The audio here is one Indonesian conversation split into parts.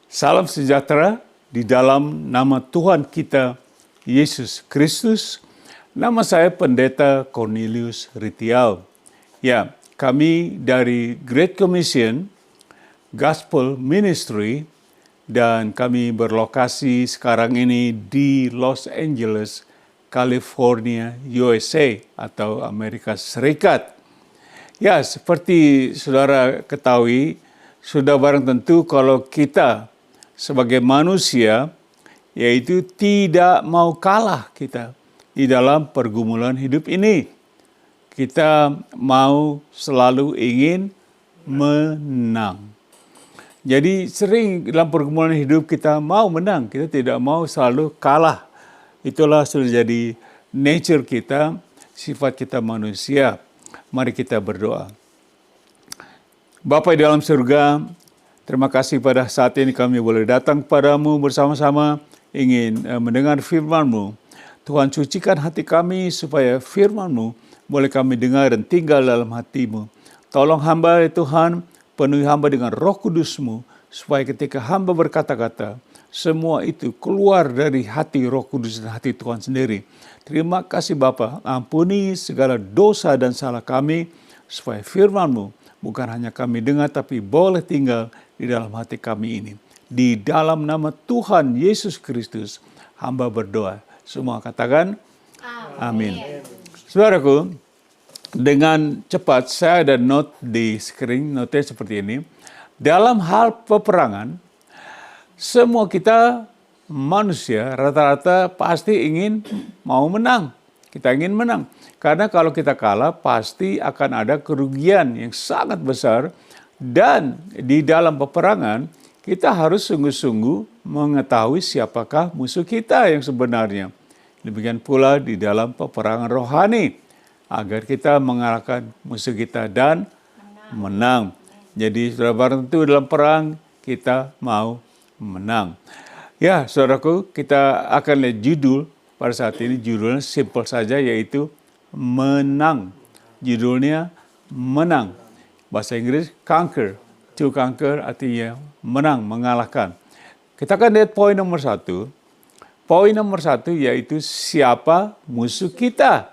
Salam sejahtera di dalam nama Tuhan kita, Yesus Kristus. Nama saya Pendeta Cornelius Ritial. Ya, kami dari Great Commission Gospel Ministry dan kami berlokasi sekarang ini di Los Angeles, California, USA atau Amerika Serikat. Ya, seperti saudara ketahui, sudah barang tentu kalau kita sebagai manusia, yaitu tidak mau kalah kita di dalam pergumulan hidup ini. Kita mau selalu ingin menang. Jadi sering dalam pergumulan hidup kita mau menang, kita tidak mau selalu kalah. Itulah sudah jadi nature kita, sifat kita manusia. Mari kita berdoa. Bapa di dalam surga, terima kasih pada saat ini kami boleh datang kepadamu bersama-sama ingin mendengar firman-Mu. Tuhan, sucikan hati kami supaya firman-Mu boleh kami dengar dan tinggal dalam hati-Mu. Tolong hamba ya Tuhan, penuhi hamba dengan Roh Kudus-Mu supaya ketika hamba berkata-kata, semua itu keluar dari hati Roh Kudus dan hati Tuhan sendiri. Terima kasih Bapa, ampuni segala dosa dan salah kami supaya firman-Mu bukan hanya kami dengar, tapi boleh tinggal di dalam hati kami ini. Di dalam nama Tuhan Yesus Kristus, hamba berdoa. Semua katakan, amin. Saudaraku, dengan cepat saya ada note di screen, notnya seperti ini. Dalam hal peperangan, semua kita manusia rata-rata pasti ingin mau menang. Kita ingin menang. Karena kalau kita kalah, pasti akan ada kerugian yang sangat besar. Dan di dalam peperangan, kita harus sungguh-sungguh mengetahui siapakah musuh kita yang sebenarnya. Demikian pula di dalam peperangan rohani, agar kita mengalahkan musuh kita dan menang. Jadi saudara barang tentu dalam perang, kita mau menang. Ya, saudaraku, kita akan lihat judul pada saat ini. Judulnya simple saja, yaitu menang. Judulnya menang. Bahasa Inggris conquer. To conquer artinya menang, mengalahkan. Kita akan lihat poin nomor 1. Poin nomor 1 yaitu siapa musuh kita.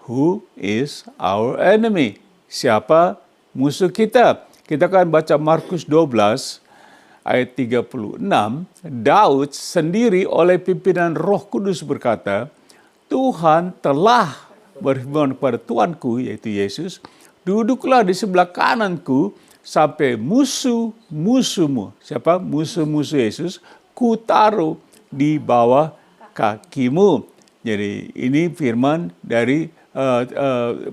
Who is our enemy? Siapa musuh kita? Kita akan baca Markus 12 ayat 36. Daud sendiri oleh pimpinan Roh Kudus berkata, Tuhan telah berfirman kepada Tuanku, yaitu Yesus, duduklah di sebelah kananku sampai musuh-musuhmu. Siapa? Musuh-musuh Yesus, kutaruh di bawah kakimu. Jadi ini firman dari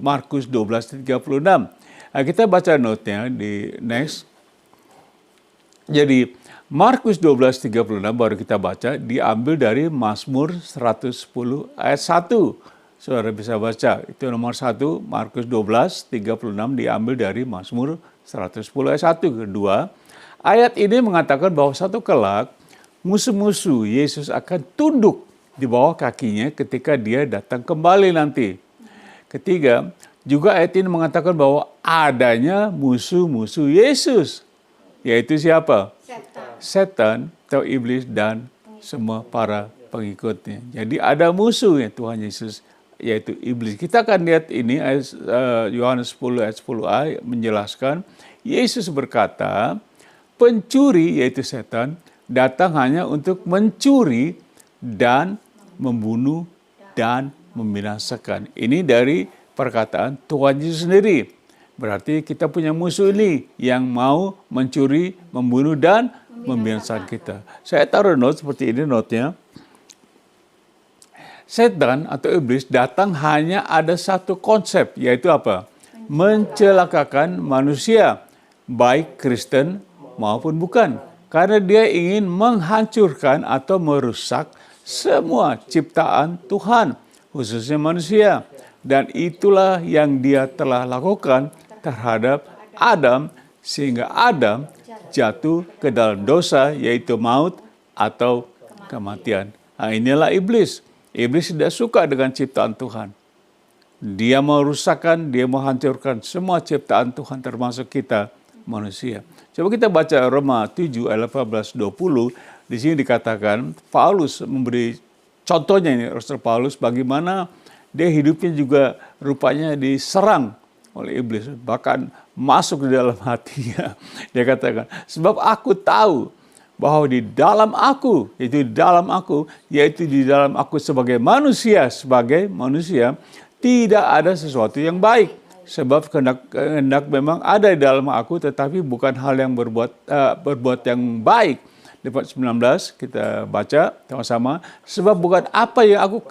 Markus 12:36. Nah, kita baca notenya di next. Jadi Markus 12:36 baru kita baca, diambil dari Mazmur 110 ayat 1. Saudara bisa baca, itu nomor 1, Markus 12:36 diambil dari Mazmur 110 ayat 1. Kedua, ayat ini mengatakan bahwa satu kelak musuh-musuh Yesus akan tunduk di bawah kakinya ketika dia datang kembali nanti. Ketiga, juga ayat ini mengatakan bahwa adanya musuh-musuh Yesus. Yaitu siapa? Setan atau iblis dan semua para pengikutnya. Jadi ada musuh ya Tuhan Yesus, yaitu iblis. Kita akan lihat ini ayat Yohanes 10 ayat 10a menjelaskan, Yesus berkata, pencuri yaitu setan datang hanya untuk mencuri dan membunuh dan membinasakan. Ini dari perkataan Tuhan Yesus sendiri. Berarti kita punya musuh ini yang mau mencuri, membunuh, dan membinasakan kita. Saya taruh note seperti ini notenya. Setan atau iblis datang hanya ada satu konsep, yaitu apa? Mencelakakan manusia, baik Kristen maupun bukan. Karena dia ingin menghancurkan atau merusak semua ciptaan Tuhan, khususnya manusia. Dan itulah yang dia telah lakukan terhadap Adam, sehingga Adam jatuh ke dalam dosa, yaitu maut atau kematian. Nah, inilah iblis. Iblis tidak suka dengan ciptaan Tuhan. Dia mau rusakkan, dia mau hancurkan semua ciptaan Tuhan termasuk kita manusia. Coba kita baca Roma 7 ayat 18-20. Di sini dikatakan Paulus memberi contohnya ini, Rasul Paulus, bagaimana dia hidupnya juga rupanya diserang oleh iblis, bahkan masuk di dalam hatinya. Dia katakan, sebab aku tahu bahwa di dalam aku, yaitu di dalam aku sebagai manusia, tidak ada sesuatu yang baik. Sebab kehendak memang ada di dalam aku, tetapi bukan hal yang berbuat yang baik. Di ayat 19 kita baca sama-sama. Sebab bukan apa yang aku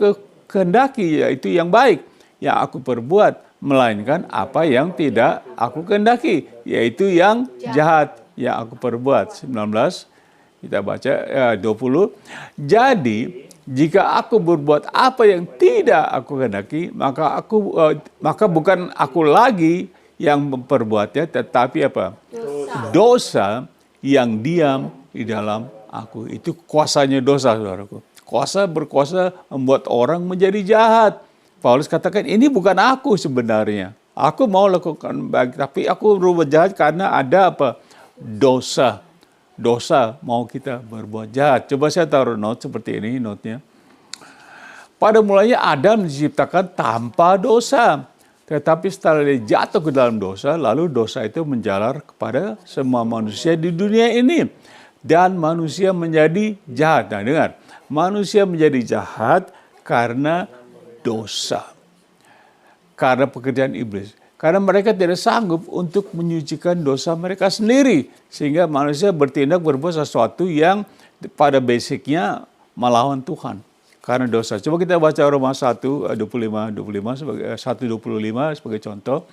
kehendaki, yaitu yang baik, yang aku perbuat, melainkan apa yang tidak aku kehendaki, yaitu yang jahat yang aku perbuat. 19 kita baca 20. Jadi jika aku berbuat apa yang tidak aku kehendaki, maka bukan aku lagi yang memperbuatnya, tetapi apa? Dosa yang diam di dalam aku. Itu kuasanya dosa, saudaraku. Berkuasa membuat orang menjadi jahat. Paulus katakan, ini bukan aku sebenarnya. Aku mau lakukan baik, tapi aku berbuat jahat karena ada apa? Dosa mau kita berbuat jahat. Coba saya taruh note seperti ini, note-nya. Pada mulanya Adam diciptakan tanpa dosa. Tetapi setelah dia jatuh ke dalam dosa, lalu dosa itu menjalar kepada semua manusia di dunia ini. Dan manusia menjadi jahat. Nah, dengar. Manusia menjadi jahat karena dosa. Karena pekerjaan iblis. Karena mereka tidak sanggup untuk menyucikan dosa mereka sendiri. Sehingga manusia berbuat sesuatu yang pada basicnya melawan Tuhan. Karena dosa. Coba kita baca Roma 1:25 sebagai contoh.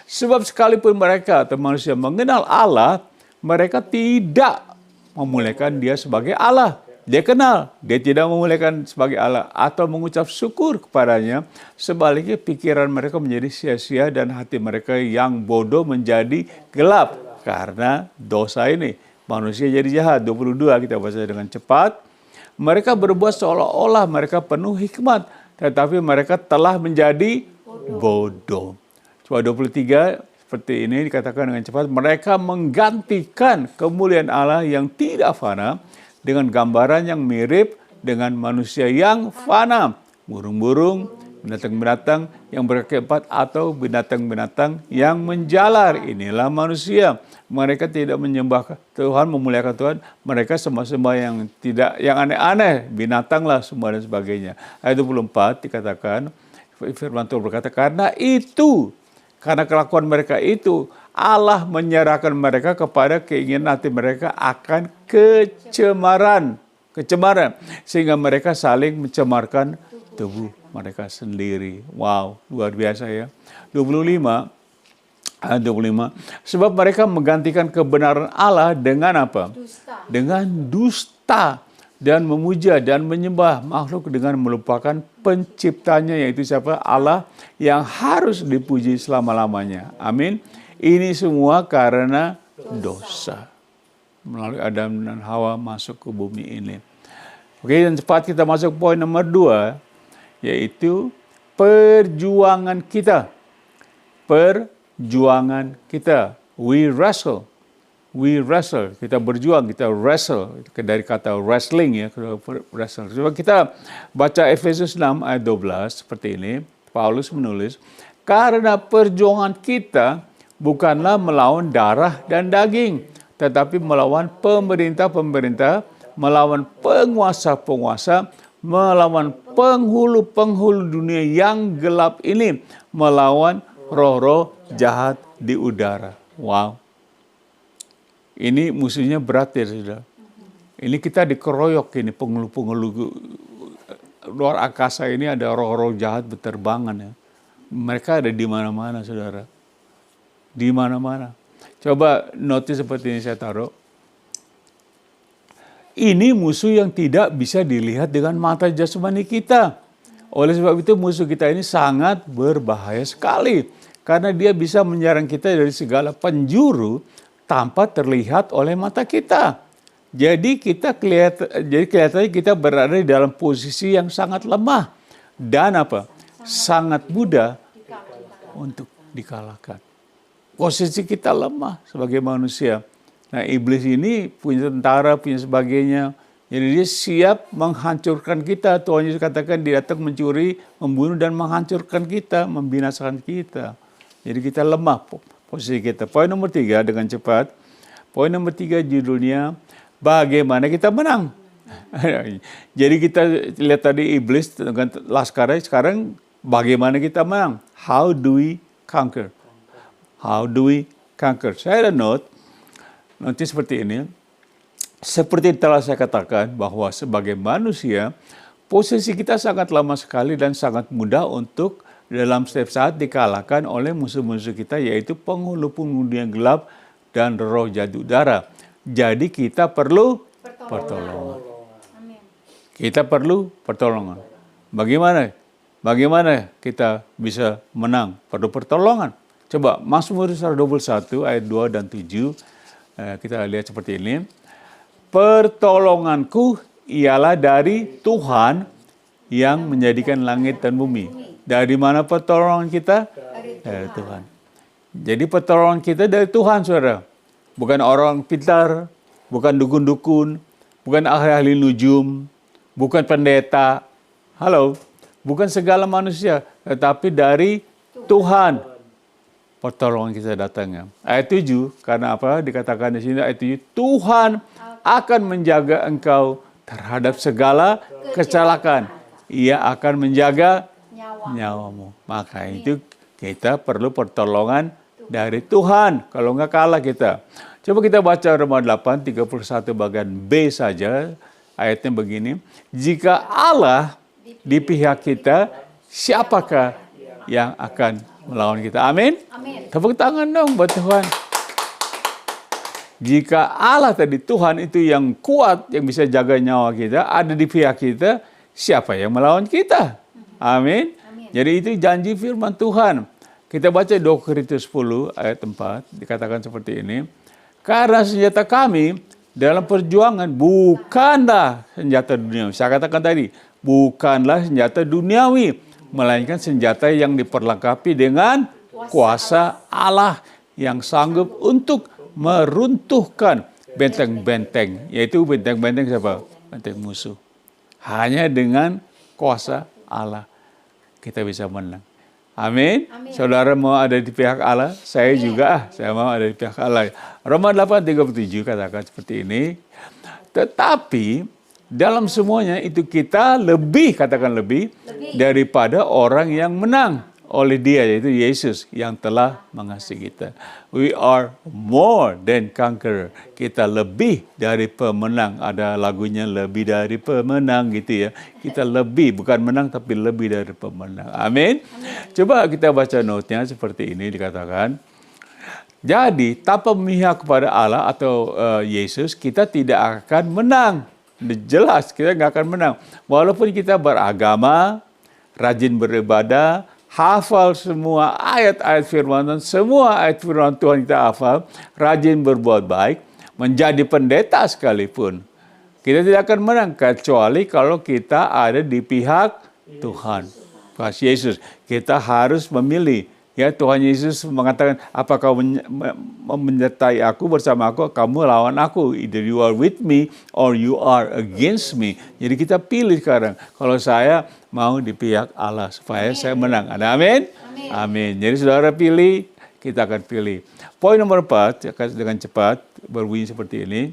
Sebab sekalipun mereka atau manusia mengenal Allah, mereka tidak memuliakan Dia sebagai Allah. Dia kenal, dia tidak memuliakan sebagai Allah atau mengucap syukur kepadanya. Sebaliknya pikiran mereka menjadi sia-sia dan hati mereka yang bodoh menjadi gelap. Karena dosa ini, manusia jadi jahat. 22 kita baca dengan cepat. Mereka berbuat seolah-olah mereka penuh hikmat, tetapi mereka telah menjadi bodoh. Coba 23 seperti ini dikatakan dengan cepat. Mereka menggantikan kemuliaan Allah yang tidak fana dengan gambaran yang mirip dengan manusia yang fana. Burung-burung, binatang-binatang yang berkaki 4 atau binatang-binatang yang menjalar. Inilah manusia. Mereka tidak menyembah Tuhan, memuliakan Tuhan. Mereka sembah-sembah yang aneh-aneh. Binatang lah semua dan sebagainya. Ayat 24 dikatakan, firman Tuhan berkata, karena kelakuan mereka itu, Allah menyerahkan mereka kepada keinginan hati mereka akan kecemaran. Sehingga mereka saling mencemarkan tubuh mereka sendiri. Wow, luar biasa ya. 25. Sebab mereka menggantikan kebenaran Allah dengan apa? Dengan dusta. Dan memuja dan menyembah makhluk dengan melupakan penciptanya, yaitu siapa? Allah yang harus dipuji selama-lamanya. Amin. Ini semua karena dosa. Melalui Adam dan Hawa masuk ke bumi ini. Oke, dan cepat kita masuk poin nomor 2, yaitu perjuangan kita. We wrestle, kita berjuang, kita wrestle, dari kata wrestling ya, wrestle. Coba kita baca Efesus 6 ayat 12 seperti ini. Paulus menulis, karena perjuangan kita bukanlah melawan darah dan daging, tetapi melawan pemerintah-pemerintah, melawan penguasa-penguasa, melawan penghulu-penghulu dunia yang gelap ini, melawan roh-roh jahat di udara. Wow. Ini musuhnya berat ya, saudara. Ini kita dikeroyok ini, penghulu-penghulu luar angkasa ini ada roh-roh jahat berterbangan ya. Mereka ada di mana-mana, saudara. Di mana-mana. Coba notis seperti ini saya taruh. Ini musuh yang tidak bisa dilihat dengan mata jasmani kita. Oleh sebab itu musuh kita ini sangat berbahaya sekali. Karena dia bisa menyerang kita dari segala penjuru tanpa terlihat oleh mata kita. Jadi kelihatannya kita berada di dalam posisi yang sangat lemah dan apa? Sangat mudah untuk dikalahkan. Posisi kita lemah sebagai manusia. Nah, iblis ini punya tentara, punya sebagainya. Jadi dia siap menghancurkan kita. Tuhan Yesus katakan dia datang mencuri, membunuh, dan menghancurkan kita, membinasakan kita. Jadi kita lemah posisi kita. Poin nomor 3 dengan cepat. Poin nomor 3 judulnya, bagaimana kita menang. Jadi kita lihat tadi iblis dengan laskarnya, sekarang bagaimana kita menang. How do we conquer? How do we conquer? Saya ada nanti seperti ini. Seperti telah saya katakan bahwa sebagai manusia, posisi kita sangat lama sekali dan sangat mudah untuk dalam setiap saat dikalahkan oleh musuh-musuh kita, yaitu penghulu-penghulu yang gelap dan roh jahat udara. Jadi kita perlu pertolongan. Kita perlu pertolongan. Bagaimana kita bisa menang? Perlu pertolongan. Coba Mazmur 121 ayat 2 dan 7. Kita lihat seperti ini. Pertolonganku ialah dari Tuhan yang menjadikan langit dan bumi. Dari mana pertolongan kita? Dari Tuhan. Jadi pertolongan kita dari Tuhan, saudara. Bukan orang pintar, bukan dukun-dukun, bukan ahli-ahli nujum, bukan pendeta. Halo, bukan segala manusia, tetapi dari Tuhan. Pertolongan kita datangnya. Ayat 7, karena apa? Dikatakan di sini ayat 7, Tuhan akan menjaga engkau terhadap segala kecelakaan. Ia akan menjaga nyawamu. Maka itu kita perlu pertolongan dari Tuhan. Kalau enggak kalah kita. Coba kita baca Roma 8, 31 bagian B saja. Ayatnya begini. Jika Allah di pihak kita, siapakah yang akan melawan kita? Amin. Tepuk tangan dong buat Tuhan. Jika Allah tadi, Tuhan itu yang kuat, yang bisa jaga nyawa kita, ada di pihak kita, siapa yang melawan kita? Amin. Jadi itu janji firman Tuhan. Kita baca 2 Korintus 10 ayat 4, dikatakan seperti ini. Karena senjata kami dalam perjuangan bukanlah senjata duniawi. Saya katakan tadi, bukanlah senjata duniawi, melainkan senjata yang diperlengkapi dengan kuasa Allah yang sanggup untuk meruntuhkan benteng-benteng, yaitu benteng-benteng siapa? Benteng musuh. Hanya dengan kuasa Allah kita bisa menang. Amin. Saudara mau ada di pihak Allah, saya juga, saya mau ada di pihak Allah. Roma 8:37 katakan seperti ini. Tetapi dalam semuanya itu kita lebih, katakan lebih, daripada orang yang menang oleh Dia, yaitu Yesus yang telah mengasihi kita. We are more than conqueror. Kita lebih dari pemenang. Ada lagunya lebih dari pemenang gitu ya. Kita lebih, bukan menang tapi lebih dari pemenang. Amin. Coba kita baca note-nya seperti ini dikatakan. Jadi tanpa memihak kepada Allah atau Yesus, kita tidak akan menang. Jelas kita nggak akan menang. Walaupun kita beragama, rajin beribadah, hafal semua ayat-ayat firman Tuhan, semua ayat firman Tuhan kita hafal, rajin berbuat baik, menjadi pendeta sekalipun, kita tidak akan menang kecuali kalau kita ada di pihak Tuhan. Pas Yesus, kita harus memilih. Ya, Tuhan Yesus mengatakan, apa kau menyertai aku, bersama aku, kamu lawan aku. Either you are with me or you are against me. Jadi kita pilih sekarang. Kalau saya mau di pihak Allah supaya saya menang. Ada amin? Amin. Jadi saudara pilih, kita akan pilih. Poin nomor 4, dengan cepat, berbunyi seperti ini.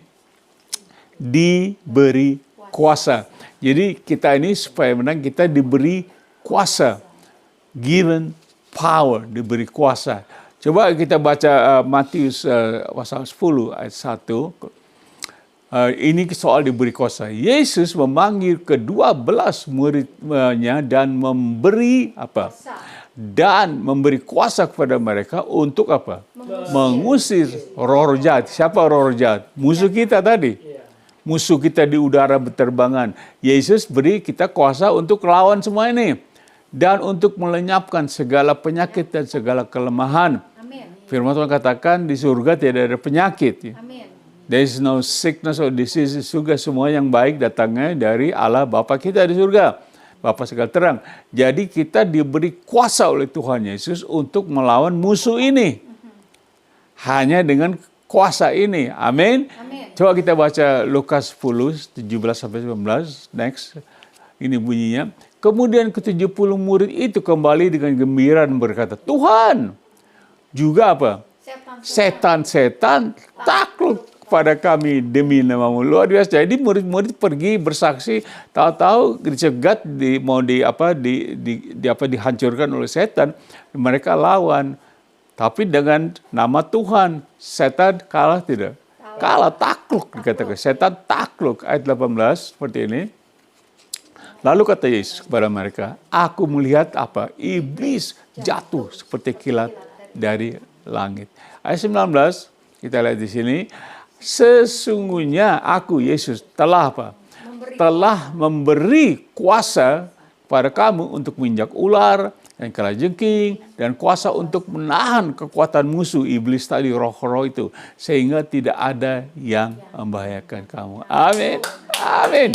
Diberi kuasa. Jadi kita ini supaya menang, kita diberi kuasa. Given power, diberi kuasa. Coba kita baca Matius pasal 10 ayat 1. Ini soal diberi kuasa. Yesus memanggil ke-12 muridnya dan memberi apa? Dan memberi kuasa kepada mereka untuk apa? Mengusir roh jahat. Siapa roh jahat? Musuh kita tadi. Musuh kita di udara berterbangan. Yesus beri kita kuasa untuk lawan semua ini. Dan untuk melenyapkan segala penyakit dan segala kelemahan. Amin. Firman Tuhan katakan di surga tidak ada penyakit. Amin. There is no sickness or disease di surga. Semua yang baik datangnya dari Allah Bapa kita di surga. Bapa segala terang. Jadi kita diberi kuasa oleh Tuhan Yesus untuk melawan musuh ini. Hanya dengan kuasa ini. Amin. Amin. Coba kita baca Lukas 10, 17-19. Next. Ini bunyinya. Kemudian ke-70 murid itu kembali dengan gembira dan berkata, Tuhan, juga apa? Setan-setan takluk pada kami demi namamu. Luar biasa. Jadi murid-murid pergi bersaksi, tahu-tahu dicegat, dihancurkan oleh setan. Mereka lawan. Tapi dengan nama Tuhan, setan kalah tidak? Kalah, takluk dikatakan. Setan takluk. Ayat 18 seperti ini. Lalu kata Yesus kepada mereka, aku melihat apa? Iblis jatuh seperti kilat dari langit. Ayat 19, kita lihat di sini. Sesungguhnya aku, Yesus, telah apa? Telah memberi kuasa pada kamu untuk menginjak ular dan kalajengking dan kuasa untuk menahan kekuatan musuh iblis tadi, roh-roh itu, sehingga tidak ada yang membahayakan kamu. Amin. Amin.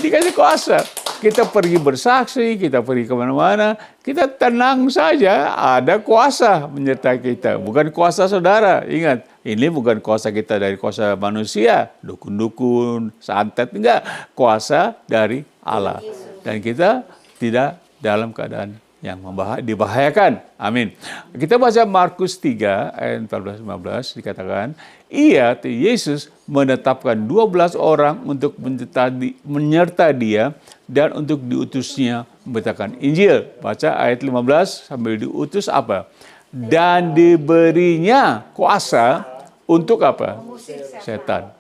Dikasih kuasa. Kita pergi bersaksi, kita pergi kemana-mana, kita tenang saja, ada kuasa menyertai kita. Bukan kuasa saudara, ingat, ini bukan kuasa kita dari kuasa manusia, dukun-dukun, santet, enggak. Kuasa dari Allah. Dan kita tidak dalam keadaan yang dibahayakan. Amin. Kita baca Markus 3 ayat 14-15 dikatakan, Yesus menetapkan 12 orang untuk menyertai dia dan untuk diutusnya memberitakan Injil. Baca ayat 15 sambil diutus apa? Dan diberinya kuasa untuk apa? Setan.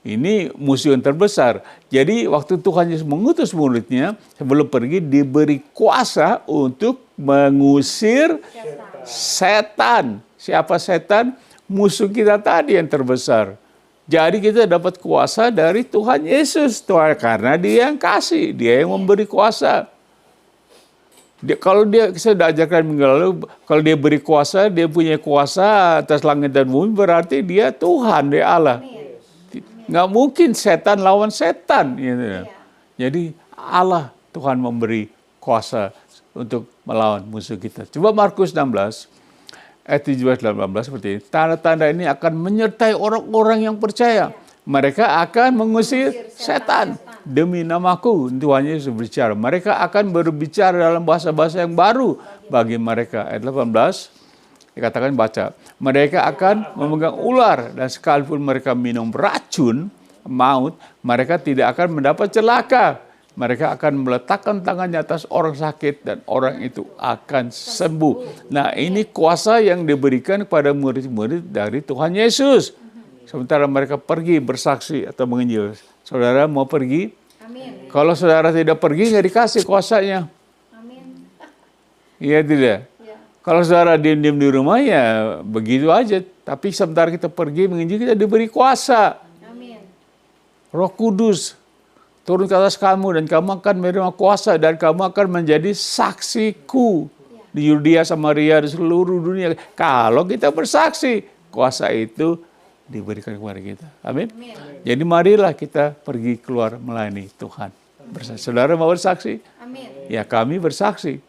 Ini musuh yang terbesar. Jadi waktu Tuhan Yesus mengutus muridnya, sebelum pergi diberi kuasa untuk mengusir setan. Siapa setan? Musuh kita tadi yang terbesar. Jadi kita dapat kuasa dari Tuhan Yesus. Karena dia yang kasih, dia yang memberi kuasa. Kalau dia, saya sudah ajarkan minggu lalu, kalau dia beri kuasa, dia punya kuasa atas langit dan bumi, berarti dia Tuhan, dia Allah. Nggak mungkin setan lawan setan. Gitu. Jadi Allah, Tuhan memberi kuasa untuk melawan musuh kita. Coba Markus 16, ayat 17-18 seperti ini. Tanda-tanda ini akan menyertai orang-orang yang percaya. Mereka akan mengusir setan. Demi namaku, Tuhan Yesus berbicara. Mereka akan berbicara dalam bahasa-bahasa yang baru bagi mereka. Ayat 18. Dikatakan baca, mereka akan memegang ular dan sekalipun mereka minum racun maut, mereka tidak akan mendapat celaka. Mereka akan meletakkan tangannya atas orang sakit dan orang itu akan sembuh. Nah, ini kuasa yang diberikan kepada murid-murid dari Tuhan Yesus. Sementara mereka pergi bersaksi atau menginjil. Saudara mau pergi? Amin. Kalau saudara tidak pergi, nggak dikasih kuasanya. Amin. Iya tidak? Kalau saudara diam-diam di rumah, ya begitu aja. Tapi sementara kita pergi menginjil, kita diberi kuasa. Amin. Roh Kudus turun ke atas kamu dan kamu akan menerima kuasa dan kamu akan menjadi saksiku di Yudea, Samaria, di seluruh dunia. Kalau kita bersaksi, kuasa itu diberikan kepada kita. Amin. Amin. Jadi marilah kita pergi keluar melayani Tuhan. Saudara mau bersaksi? Amin. Ya, kami bersaksi.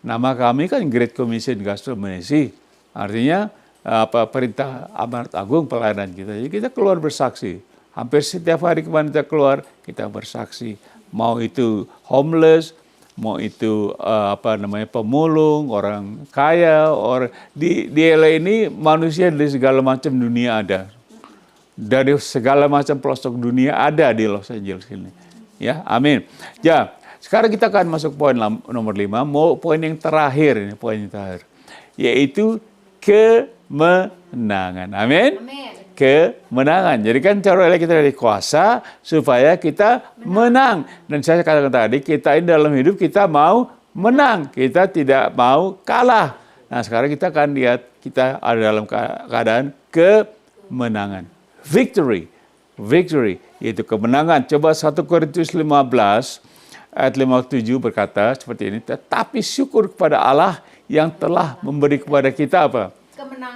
Nama kami kan Great Commission Gospel Ministry. Artinya perintah amanat agung pelayanan kita. Jadi kita keluar bersaksi. Hampir setiap hari kemana kita keluar, kita bersaksi. Mau itu homeless, mau itu pemulung, orang kaya, orang di LA ini manusia dari segala macam dunia ada. Dari segala macam pelosok dunia ada di Los Angeles ini. Ya, amin. Ya. Sekarang kita akan masuk poin nomor 5, poin yang terakhir ini, yaitu kemenangan. Amin. Kemenangan. Jadi kan cara kita dari kuasa supaya kita menang. Dan saya katakan tadi, kita ini dalam hidup kita mau menang, kita tidak mau kalah. Nah, sekarang kita akan lihat kita ada dalam keadaan kemenangan. Victory, yaitu kemenangan. Coba 1 Korintus 15 ayat 57 berkata seperti ini, tetapi syukur kepada Allah yang telah memberi kepada kita apa?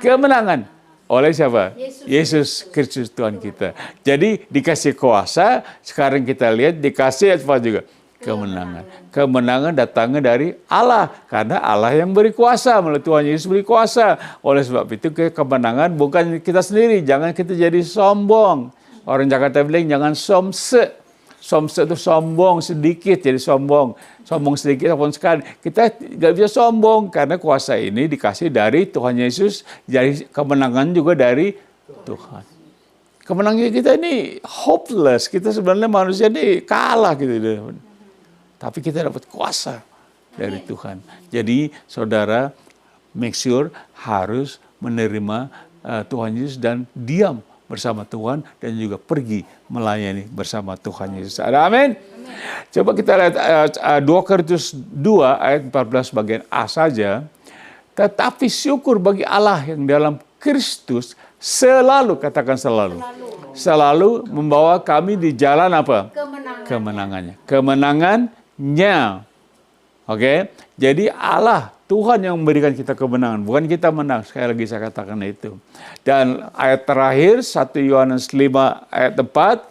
Kemenangan. Oleh siapa? Yesus Kristus Tuhan kita. Jadi dikasih kuasa, sekarang kita lihat dikasih apa juga? kemenangan. Kemenangan datangnya dari Allah. Karena Allah yang beri kuasa. Melalui Tuhan Yesus beri kuasa. Oleh sebab itu kemenangan bukan kita sendiri. Jangan kita jadi sombong. Orang Jakarta bilang jangan somse. Somse itu sombong sedikit jadi sombong. Sombong sedikit, sombong sekali. Kita nggak bisa sombong. Karena kuasa ini dikasih dari Tuhan Yesus. Jadi kemenangan juga dari Tuhan. Kemenangan kita ini hopeless. Kita sebenarnya manusia ini kalah gitu. Tapi kita dapat kuasa dari Tuhan. Jadi saudara make sure harus menerima Tuhan Yesus dan diam bersama Tuhan dan juga pergi melayani bersama Tuhan Yesus. Ada amin? Coba kita lihat 2 Korintus 2 ayat 14 bagian A saja. Tetapi syukur bagi Allah yang dalam Kristus selalu, katakan selalu. Selalu membawa kami di jalan apa? Kemenangannya. Kemenangannya. Oke? Jadi Allah, Tuhan yang memberikan kita kemenangan. Bukan kita menang. Sekali lagi saya katakan itu. Dan ayat terakhir, 1 Yohanes 5 ayat 4,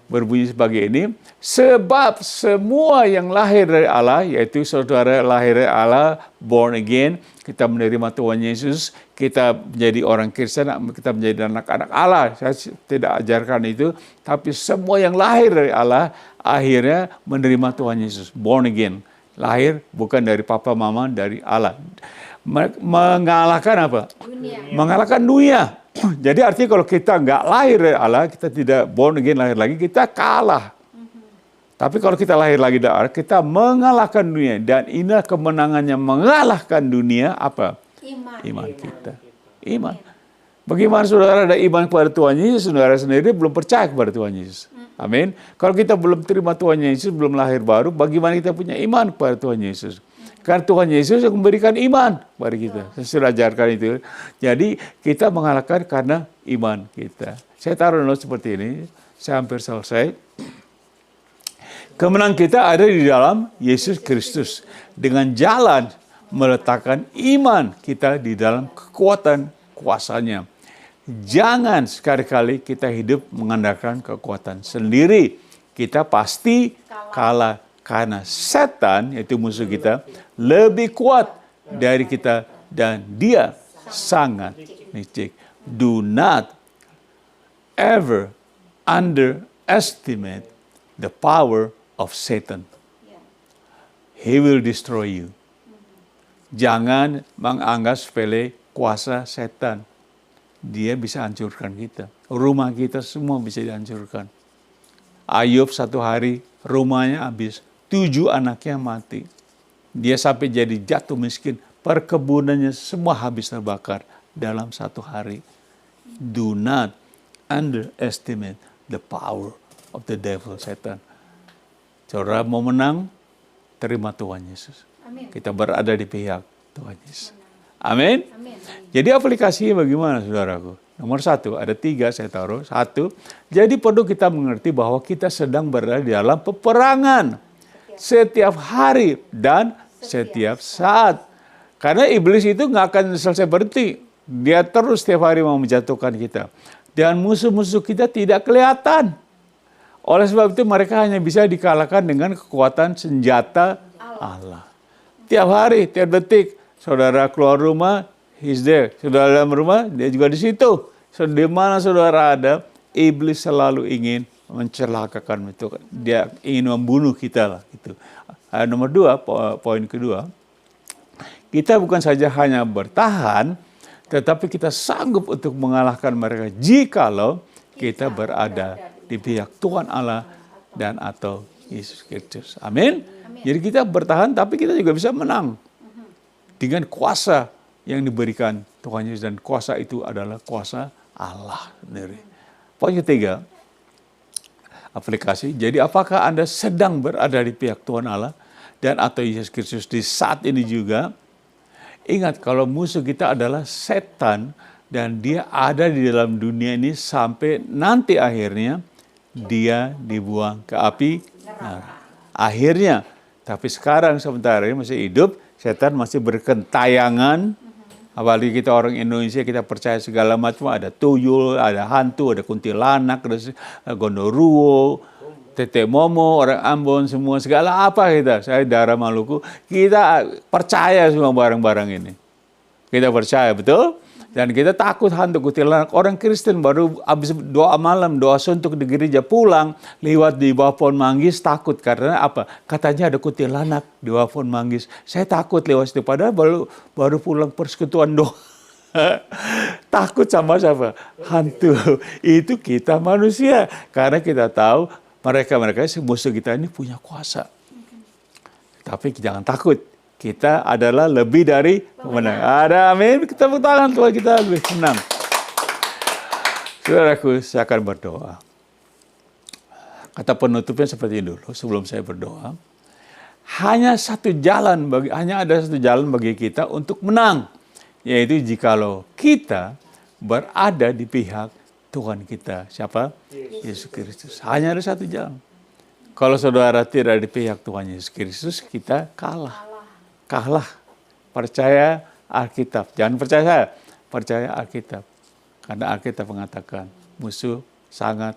berbunyi sebagai ini. Sebab semua yang lahir dari Allah, yaitu saudara lahir dari Allah, born again, kita menerima Tuhan Yesus, kita menjadi orang Kristen, kita menjadi anak-anak Allah. Saya tidak ajarkan itu, tapi semua yang lahir dari Allah, akhirnya menerima Tuhan Yesus, born again. Lahir bukan dari papa mama, dari Allah. Mengalahkan apa? Dunia. Mengalahkan dunia. Jadi artinya kalau kita nggak lahir dari Allah, kita tidak born again, lahir lagi, kita kalah. Tapi kalau kita lahir lagi dari Allah, kita mengalahkan dunia. Dan inilah kemenangannya mengalahkan dunia, apa? Iman kita. Iman. Bagaimana saudara ada iman kepada Tuhan Yesus, saudara sendiri belum percaya kepada Tuhan Yesus. Amin. Kalau kita belum terima Tuhan Yesus, belum lahir baru, bagaimana kita punya iman kepada Tuhan Yesus? Karena Tuhan Yesus yang memberikan iman kepada kita. Saya sudah ajarkan itu. Jadi kita mengalahkan karena iman kita. Saya taruh note seperti ini. Saya hampir selesai. Kemenangan kita ada di dalam Yesus Kristus. Dengan jalan meletakkan iman kita di dalam kekuatan kuasanya. Jangan sekali-kali kita hidup mengandalkan kekuatan sendiri. Kita pasti kalah. Karena setan, yaitu musuh kita, lebih kuat dari kita dan dia sangat licik. Do not ever underestimate the power of Satan. He will destroy you. Jangan menganggap sepele kuasa setan. Dia bisa hancurkan kita. Rumah kita semua bisa dihancurkan. Ayub satu hari rumahnya habis. 7 anaknya mati. Dia sampai jadi jatuh miskin. Perkebunannya semua habis terbakar dalam satu hari. Do not underestimate the power of the devil, setan. Saudara mau menang, terima Tuhan Yesus. Amin. Kita berada di pihak Tuhan Yesus. Amin. Jadi aplikasinya bagaimana, saudaraku? Nomor 1, ada 3 saya taruh. 1, jadi perlu kita mengerti bahwa kita sedang berada di dalam peperangan. Setiap hari dan setiap saat. Karena iblis itu nggak akan selesai berhenti. Dia terus setiap hari mau menjatuhkan kita. Dan musuh-musuh kita tidak kelihatan. Oleh sebab itu mereka hanya bisa dikalahkan dengan kekuatan senjata Allah. Tiap hari, tiap detik, saudara keluar rumah, he's there. Saudara dalam rumah, dia juga di situ. So, di mana saudara ada, iblis selalu ingin mencelakakan itu. Dia ingin membunuh kita lah. Gitu. Nomor 2, poin kedua, kita bukan saja hanya bertahan, tetapi kita sanggup untuk mengalahkan mereka jikalau kita berada di pihak Tuhan Allah dan atau Yesus Kristus. Amin. Jadi kita bertahan, tapi kita juga bisa menang dengan kuasa yang diberikan Tuhan Yesus, dan kuasa itu adalah kuasa Allah sendiri. Poin ketiga, aplikasi. Jadi apakah Anda sedang berada di pihak Tuhan Allah dan atau Yesus Kristus di saat ini juga? Ingat kalau musuh kita adalah setan dan dia ada di dalam dunia ini sampai nanti akhirnya dia dibuang ke api neraka. Akhirnya, tapi sekarang sementara ini masih hidup, setan masih berkentayangan. Apalagi kita orang Indonesia, kita percaya segala macam, ada tuyul, ada hantu, ada kuntilanak, ada gondoruo, Tete Momo, orang Ambon, semua segala apa kita. Saya darah Maluku. Kita percaya semua barang-barang ini. Kita percaya, betul? Dan kita takut hantu kuntilanak. Orang Kristen baru habis doa malam, doa suntuk di gereja pulang, lewat di bawah pohon manggis, takut. Karena apa? Katanya ada kuntilanak di bawah pohon manggis. Saya takut lewat situ, padahal baru pulang persekutuan doa. Takut sama siapa? Hantu. Itu kita manusia. Karena kita tahu mereka musuh kita ini punya kuasa. Tapi jangan takut. Kita adalah lebih dari pemenang. Ada amin. Kita tepuk tangan Tuhan, kita lebih menang. Saudaraku, saya akan berdoa. Kata penutupnya seperti dulu sebelum saya berdoa. Hanya ada satu jalan bagi kita untuk menang. Yaitu jikalau kita berada di pihak Tuhan kita. Siapa? Yesus Kristus. Hanya ada satu jalan. Kalau saudara tidak di pihak Tuhan Yesus Kristus, kita kalah. Percaya Alkitab. Jangan percaya saya. Percaya Alkitab. Karena Alkitab mengatakan musuh sangat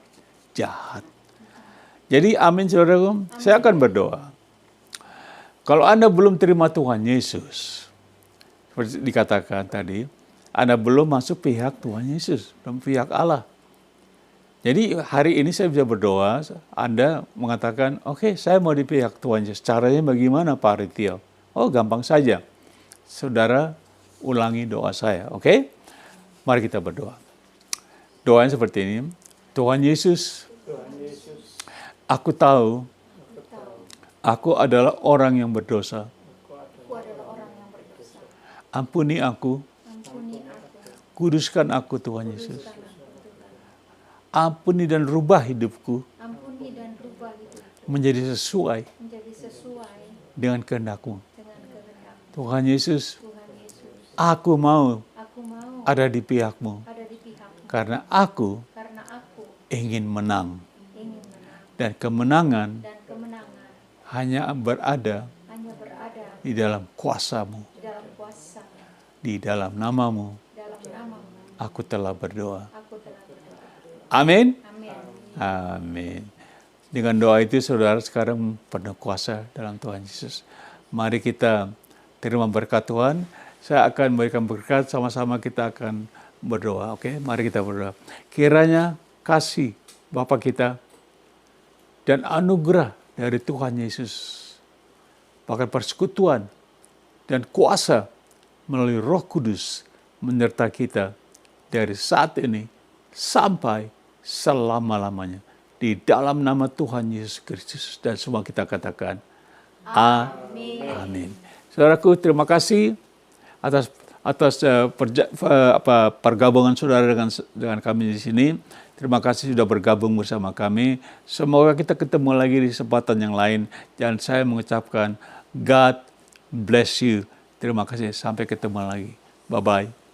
jahat. Jadi amin saudaraku. Saya akan berdoa. Kalau Anda belum terima Tuhan Yesus, seperti dikatakan tadi, Anda belum masuk pihak Tuhan Yesus, belum pihak Allah. Jadi hari ini saya bisa berdoa, Anda mengatakan, oke, saya mau di pihak Tuhan Yesus. Caranya bagaimana Pak Ritio? Oh, gampang saja. Saudara, ulangi doa saya, oke? Mari kita berdoa. Doanya seperti ini. Tuhan Yesus, aku tahu, aku adalah orang yang berdosa. Ampuni aku. Kuduskan aku Tuhan Yesus. Ampuni dan rubah hidupku. Menjadi sesuai dengan kehendak-Mu. Tuhan Yesus, aku mau ada di pihak-Mu. Karena aku ingin menang. Dan kemenangan hanya berada di dalam kuasa-Mu. Di dalam nama-Mu, aku telah berdoa. Amin. Amin. Dengan doa itu saudara sekarang penuh kuasa dalam Tuhan Yesus. Mari kita terima berkat Tuhan. Saya akan memberikan berkat, sama-sama kita akan berdoa. Oke, mari kita berdoa. Kiranya kasih Bapa kita dan anugerah dari Tuhan Yesus, bahkan persekutuan dan kuasa melalui Roh Kudus menyertai kita dari saat ini sampai selama-lamanya. Di dalam nama Tuhan Yesus Kristus, dan semua kita katakan amin. Amin. Saudaraku, terima kasih atas pergabungan saudara dengan kami di sini. Terima kasih sudah bergabung bersama kami. Semoga kita ketemu lagi di kesempatan yang lain. Dan saya mengucapkan God bless you. Terima kasih. Sampai ketemu lagi. Bye-bye.